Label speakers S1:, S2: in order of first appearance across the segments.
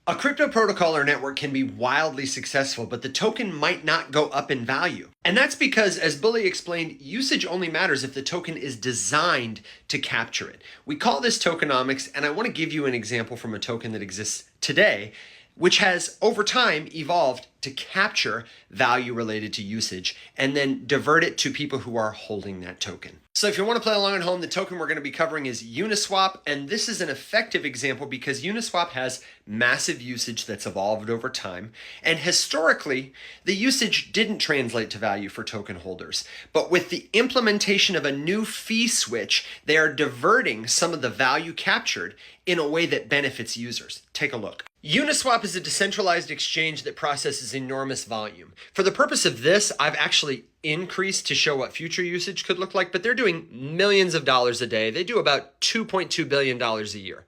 S1: A crypto protocol or network can be wildly successful, but the token might not go up in value. And that's because, as Bully explained, usage only matters if the token is designed to capture it. We call this tokenomics, and I want to give you an example from a token that exists today, which has over time evolved to capture value related to usage and then divert it to people who are holding that token. So if you want to play along at home, the token we're going to be covering is Uniswap, and this is an effective example because Uniswap has massive usage that's evolved over time, and historically, the usage didn't translate to value for token holders. But with the implementation of a new fee switch, they are diverting some of the value captured in a way that benefits users. Take a look. Uniswap is a decentralized exchange that processes enormous volume. For the purpose of this, I've actually increased to show what future usage could look like, but they're doing millions of dollars a day. They do about $2.2 billion a year.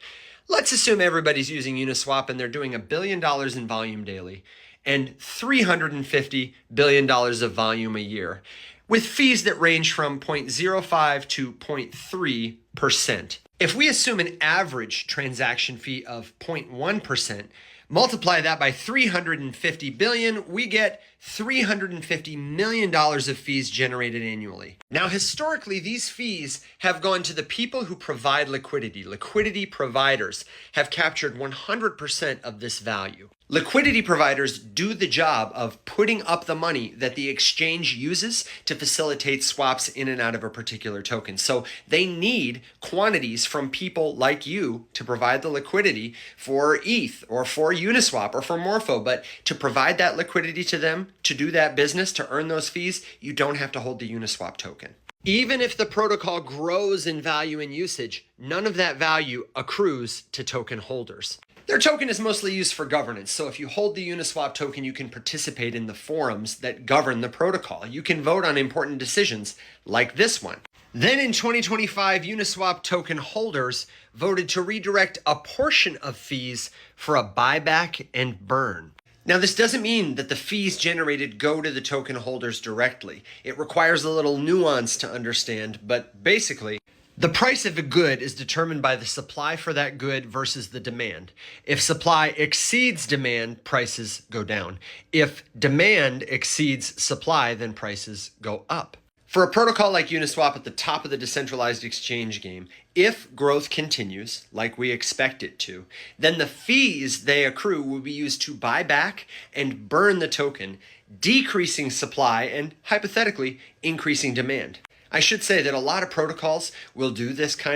S1: Let's assume everybody's using Uniswap and they're doing $1 billion in volume daily and $350 billion of volume a year, with fees that range from 0.05 to 0.3%. If we assume an average transaction fee of 0.1%, multiply that by 350 billion, we get $350 million of fees generated annually. Now, historically, these fees have gone to the people who provide liquidity. Liquidity providers have captured 100% of this value. Liquidity providers do the job of putting up the money that the exchange uses to facilitate swaps in and out of a particular token. So they need quantities from people like you to provide the liquidity for ETH or for Uniswap or for Morpho. But to provide that liquidity to them, to do that business, to earn those fees, you don't have to hold the Uniswap token. Even if the protocol grows in value and usage, none of that value accrues to token holders. Their token is mostly used for governance, so if you hold the Uniswap token, you can participate in the forums that govern the protocol. You can vote on important decisions like this one. Then in 2025, Uniswap token holders voted to redirect a portion of fees for a buyback and burn. Now, this doesn't mean that the fees generated go to the token holders directly. It requires a little nuance to understand, but basically, the price of a good is determined by the supply for that good versus the demand. If supply exceeds demand, prices go down. If demand exceeds supply, then prices go up. For a protocol like Uniswap at the top of the decentralized exchange game, if growth continues, like we expect it to, then the fees they accrue will be used to buy back and burn the token, decreasing supply and, hypothetically, increasing demand. I should say that a lot of protocols will do this kind